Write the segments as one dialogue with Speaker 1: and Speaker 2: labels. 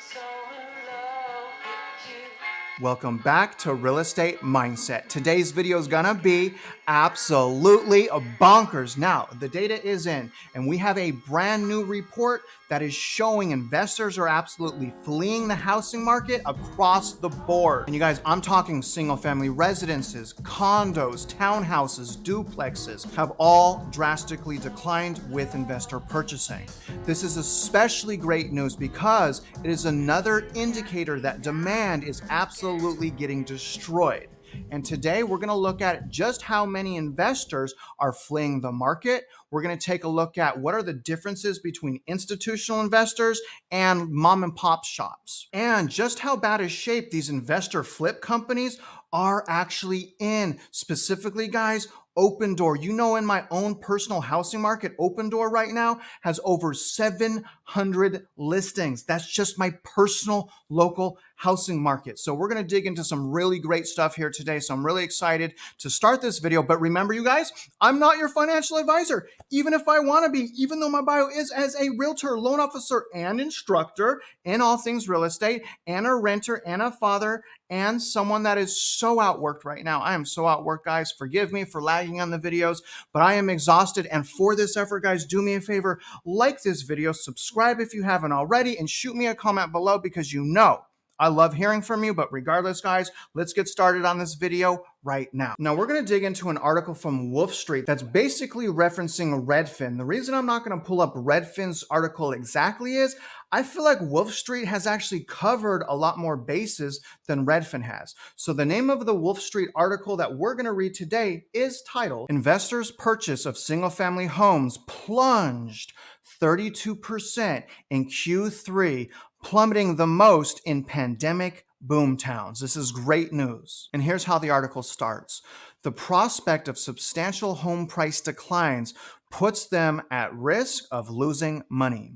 Speaker 1: so in love with you.
Speaker 2: Welcome back to Real Estate Mindset. Today's video is gonna be absolutely bonkers. Now, the data is in, and we have a brand new report that is showing investors are absolutely fleeing the housing market across the board. And you guys, I'm talking single family residences, condos, townhouses, duplexes have all drastically declined with investor purchasing. This is especially great news because it is another indicator that demand is absolutely getting destroyed. And today we're going to look at just how many investors are fleeing the market. We're going to take a look at what are the differences between institutional investors and mom and pop shops, and just how bad a shape these investor flip companies are actually in. Specifically, guys, Open Door. You know, in my own personal housing market, Open Door right now has over 700 listings. That's just my personal local housing market. So we're going to dig into some really great stuff here today. So I'm really excited to start this video. But remember, you guys, I'm not your financial advisor, even if I want to be, even though my bio is as a realtor, loan officer, and instructor in all things real estate, and a renter, and a father, and someone that is so outworked right now. I am so outworked, guys. Forgive me for lagging on the videos, but I am exhausted. And for this effort, guys, do me a favor, like this video, subscribe if you haven't already, and shoot me a comment below because you know I love hearing from you. But regardless, guys, let's get started on this video right now. Now, we're going to dig into an article from Wolf Street that's basically referencing Redfin. The reason I'm not going to pull up Redfin's article exactly is I feel like Wolf Street has actually covered a lot more bases than Redfin has. So the name of the Wolf Street article that we're going to read today is titled, Investors' Purchase of Single-Family Homes Plunged 32% in Q3, plummeting the most in pandemic boom towns. This is great news. And here's how the article starts. The prospect of substantial home price declines puts them at risk of losing money.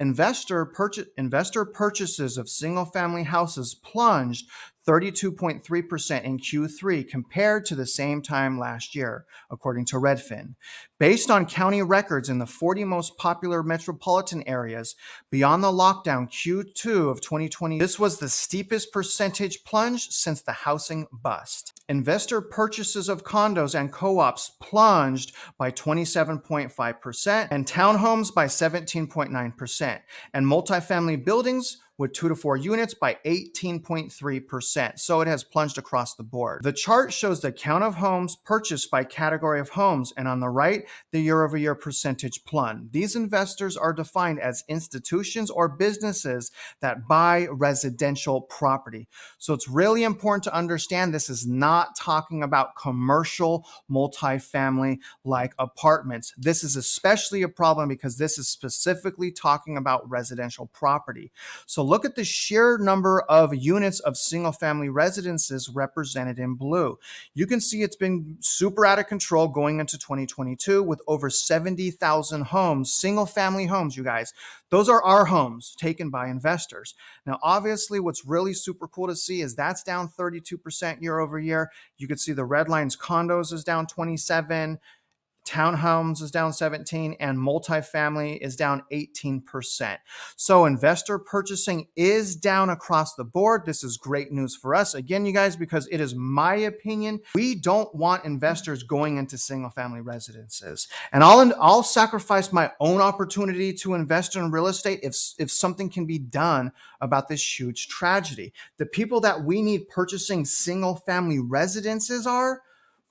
Speaker 2: Investor purchases of single-family houses plunged 32.3% in Q3 compared to the same time last year, according to Redfin. Based on county records in the 40 most popular metropolitan areas, beyond the lockdown Q2 of 2020, this was the steepest percentage plunge since the housing bust. Investor purchases of condos and co-ops plunged by 27.5% and townhomes by 17.9%, and multifamily buildings with 2 to 4 units by 18.3%. So it has plunged across the board. The chart shows the count of homes purchased by category of homes, and on the right, the year-over-year percentage plunge. These investors are defined as institutions or businesses that buy residential property. So it's really important to understand this is not talking about commercial multifamily like apartments. This is especially a problem because this is specifically talking about residential property. So look at the sheer number of units of single-family residences represented in blue. You can see it's been super out of control going into 2022 with over 70,000 homes, single-family homes, you guys. Those are our homes taken by investors. Now, obviously, what's really super cool to see is that's down 32% year over year. You can see the red lines, condos is down 27%. Townhomes is down 17%, and multifamily is down 18%. So investor purchasing is down across the board. This is great news for us. Again, you guys, because it is my opinion, we don't want investors going into single family residences. And I'll sacrifice my own opportunity to invest in real estate if something can be done about this huge tragedy. The people that we need purchasing single family residences are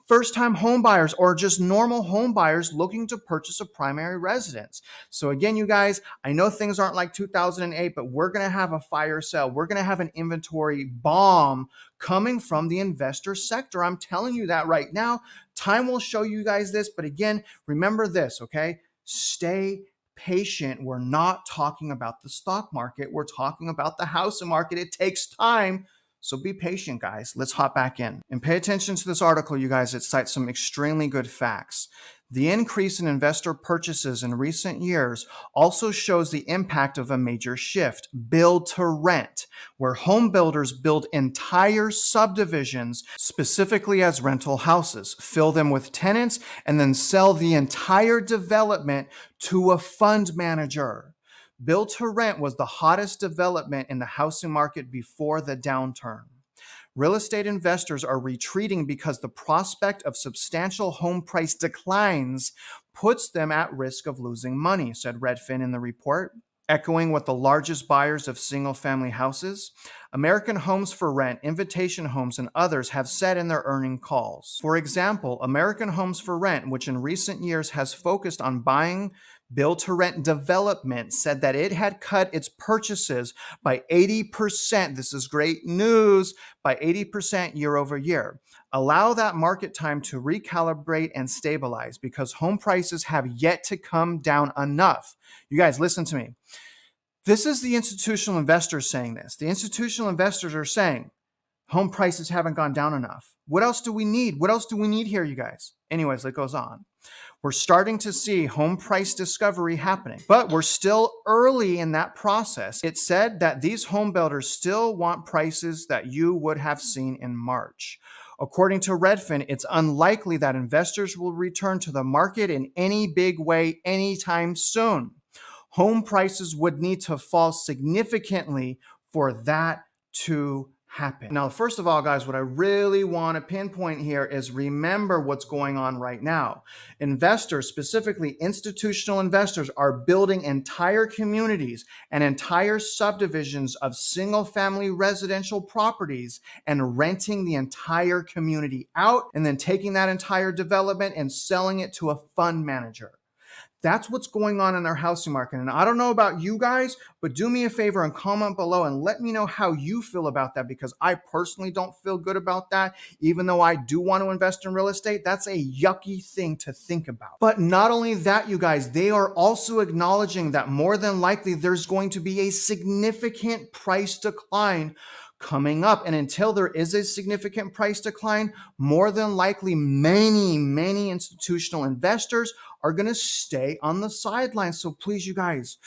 Speaker 2: first-time home buyers or just normal home buyers looking to purchase a primary residence. So again, you guys, I know things aren't like 2008, but we're going to have a fire sale. We're going to have an inventory bomb coming from the investor sector. I'm telling you that right now. Time will show you guys this. But again, remember this, okay? Stay patient. We're not talking about the stock market. We're talking about the housing market. It takes time. So be patient, guys. Let's hop back in and pay attention to this article, you guys. It cites some extremely good facts. The increase in investor purchases in recent years also shows the impact of a major shift, build to rent, where home builders build entire subdivisions specifically as rental houses, fill them with tenants, and then sell the entire development to a fund manager. Build to rent was the hottest development in the housing market before the downturn. Real estate investors are retreating because the prospect of substantial home price declines puts them at risk of losing money, said Redfin in the report. Echoing what the largest buyers of single-family houses, American Homes for Rent, Invitation Homes, and others have said in their earning calls. For example, American Homes for Rent, which in recent years has focused on buying build-to-rent development, said that it had cut its purchases by 80%. This is great news, by 80% year over year. Allow that market time to recalibrate and stabilize because home prices have yet to come down enough. You guys, listen to me. This is the institutional investors saying this. The institutional investors are saying home prices haven't gone down enough. What else do we need? What else do we need here, you guys? Anyways, it goes on. We're starting to see home price discovery happening, but we're still early in that process. It said that these home builders still want prices that you would have seen in March. According to Redfin, it's unlikely that investors will return to the market in any big way anytime soon. Home prices would need to fall significantly for that to happen. Now, first of all, guys, what I really want to pinpoint here is remember what's going on right now. Investors, specifically institutional investors, are building entire communities and entire subdivisions of single-family residential properties and renting the entire community out and then taking that entire development and selling it to a fund manager. That's what's going on in our housing market. And I don't know about you guys, but do me a favor and comment below and let me know how you feel about that, because I personally don't feel good about that. Even though I do want to invest in real estate, that's a yucky thing to think about. But not only that, you guys, they are also acknowledging that more than likely there's going to be a significant price decline coming up. And until there is a significant price decline, more than likely many institutional investors are going to stay on the sidelines. So please, you guys,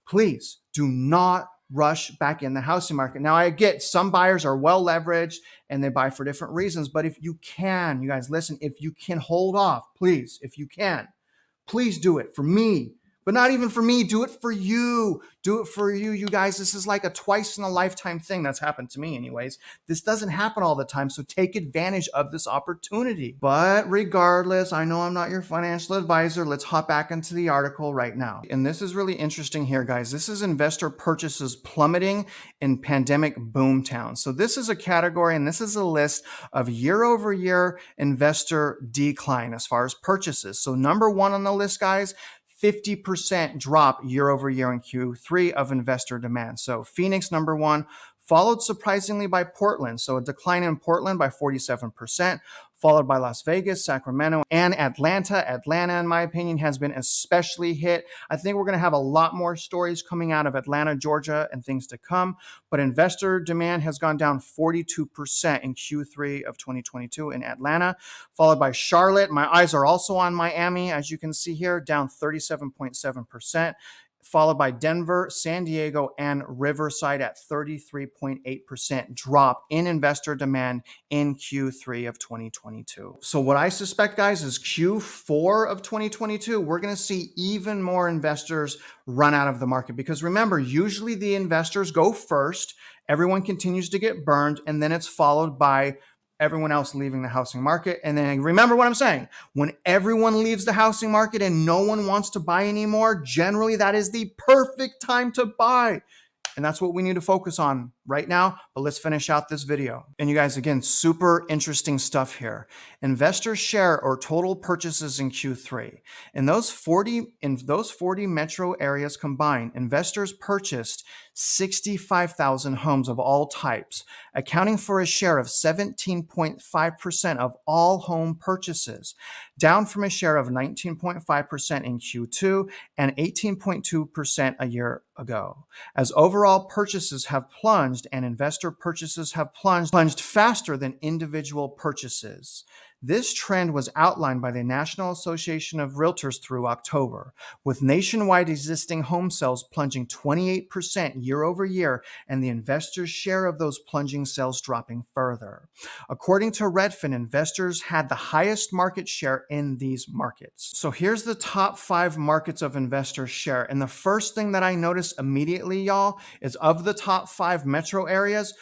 Speaker 2: please do not rush back in the housing market. Now, I get some buyers are well leveraged and they buy for different reasons, but if you can, you guys, listen, if you can hold off, please, if you can, please do it for me. But not even for me, do it for you. Do it for you, you guys. This is like a twice in a lifetime thing that's happened to me anyways. This doesn't happen all the time, so take advantage of this opportunity. But regardless, I know I'm not your financial advisor. Let's hop back into the article right now. And this is really interesting here, guys. This is investor purchases plummeting in pandemic boom towns. So this is a category and this is a list of year over year investor decline as far as purchases. So number one on the list, guys, 50% drop year over year in Q3 of investor demand. So Phoenix, number one, followed surprisingly by Portland. So a decline in Portland by 47%, followed by Las Vegas, Sacramento, and Atlanta. Atlanta, in my opinion, has been especially hit. I think we're going to have a lot more stories coming out of Atlanta, Georgia, and things to come. But investor demand has gone down 42% in Q3 of 2022 in Atlanta, followed by Charlotte. My eyes are also on Miami, as you can see here, down 37.7%. Followed by Denver, San Diego, and Riverside at 33.8% drop in investor demand in Q3 of 2022. So what I suspect, guys, is Q4 of 2022, we're going to see even more investors run out of the market. Because remember, usually the investors go first, everyone continues to get burned, and then it's followed by everyone else leaving the housing market. And then remember what I'm saying, when everyone leaves the housing market and no one wants to buy anymore, generally that is the perfect time to buy. And that's what we need to focus on right now. But let's finish out this video. And you guys, again, super interesting stuff here. Investor share or total purchases in Q3. In those 40 metro areas combined, investors purchased 65,000 homes of all types, accounting for a share of 17.5% of all home purchases, down from a share of 19.5% in Q2 and 18.2% a year ago. As overall purchases have plunged and investor purchases have plunged faster than individual purchases. This trend was outlined by the National Association of Realtors through October, with nationwide existing home sales plunging 28% year over year and the investors' share of those plunging sales dropping further. According to Redfin, investors had the highest market share in these markets. So here's the top 5 markets of investor share. And the first thing that I noticed immediately, y'all, is of the top 5 metro areas,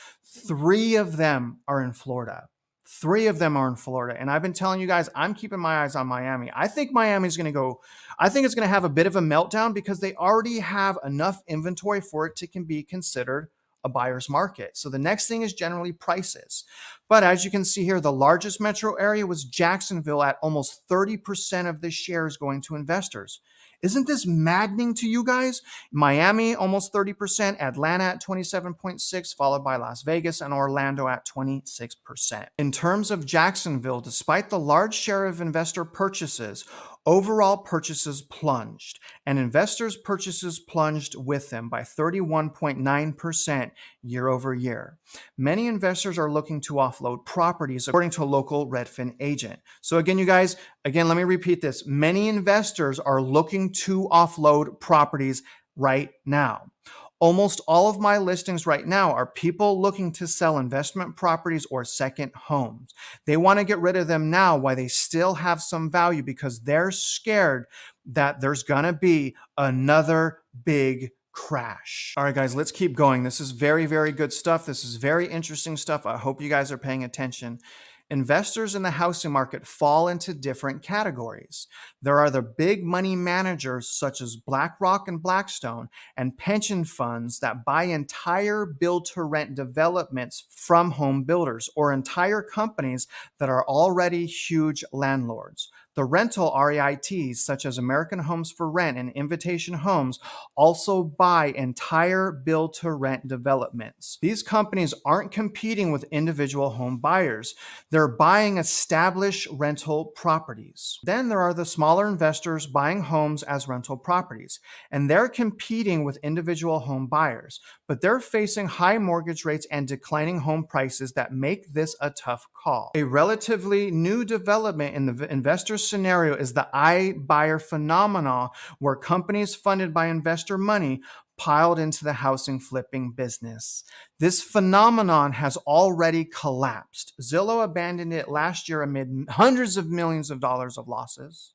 Speaker 2: 3 of them are in Florida. 3 of them are in Florida. And I've been telling you guys, I'm keeping my eyes on Miami. I think Miami's going to go, I think it's going to have a bit of a meltdown because they already have enough inventory for it to can be considered a buyer's market. So the next thing is generally prices. But as you can see here, the largest metro area was Jacksonville at almost 30% of the shares going to investors. Isn't this maddening to you guys? Miami, almost 30%, Atlanta at 27.6%, followed by Las Vegas and Orlando at 26%. In terms of Jacksonville, despite the large share of investor purchases, overall purchases plunged, and investors' purchases plunged with them by 31.9% year over year. Many investors are looking to offload properties, according to a local Redfin agent. So again, you guys, let me repeat this. Many investors are looking to offload properties right now. Almost all of my listings right now are people looking to sell investment properties or second homes. They want to get rid of them now while they still have some value because they're scared that there's going to be another big crash. All right, guys, let's keep going. This is very, very good stuff. This is very interesting stuff. I hope you guys are paying attention. Investors in the housing market fall into different categories. There are the big money managers such as BlackRock and Blackstone and pension funds that buy entire build-to-rent developments from home builders or entire companies that are already huge landlords. The rental REITs, such as American Homes for Rent and Invitation Homes, also buy entire build-to-rent developments. These companies aren't competing with individual home buyers. They're buying established rental properties. Then there are the smaller investors buying homes as rental properties, and they're competing with individual home buyers, but they're facing high mortgage rates and declining home prices that make this a tough call. A relatively new development in the investor scenario is the iBuyer phenomenon, where companies funded by investor money piled into the housing flipping business. This phenomenon has already collapsed. Zillow abandoned it last year amid hundreds of millions of dollars of losses.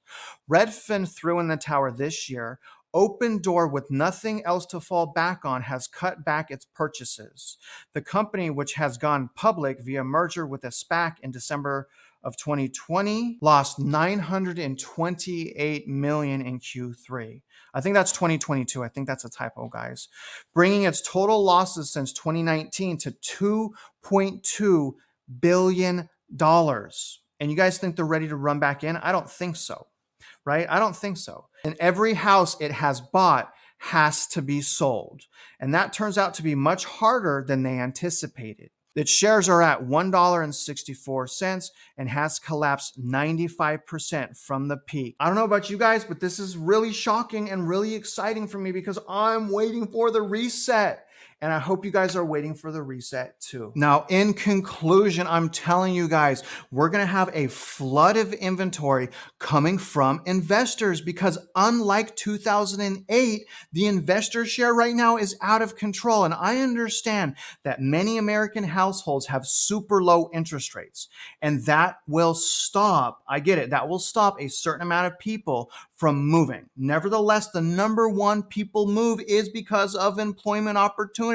Speaker 2: Redfin threw in the towel this year. Opendoor, with nothing else to fall back on, has cut back its purchases. The company, which has gone public via merger with a SPAC in December of 2020, lost $928 million in Q3. I think that's 2022. I think that's a typo, guys. Bringing its total losses since 2019 to $2.2 billion. And you guys think they're ready to run back in? I don't think so, right? I don't think so. And every house it has bought has to be sold. And that turns out to be much harder than they anticipated. Its shares are at $1.64 and has collapsed 95% from the peak. I don't know about you guys, but this is really shocking and really exciting for me because I'm waiting for the reset. And I hope you guys are waiting for the reset too. Now, in conclusion, I'm telling you guys, we're going to have a flood of inventory coming from investors because unlike 2008, the investor share right now is out of control. And I understand that many American households have super low interest rates, and that will stop. I get it. That will stop a certain amount of people from moving. Nevertheless, the number one people move is because of employment opportunity.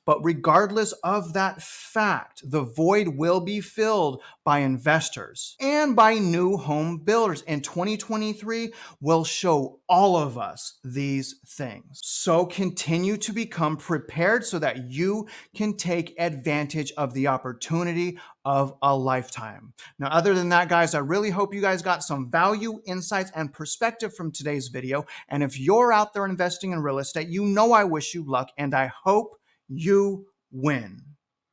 Speaker 2: But regardless of that fact, the void will be filled by investors and by new home builders. And 2023 will show all of us these things. So continue to become prepared so that you can take advantage of the opportunity of a lifetime. Now, other than that, guys, I really hope you guys got some value, insights, and perspective from today's video. And if you're out there investing in real estate, you know I wish you luck and I hope you win.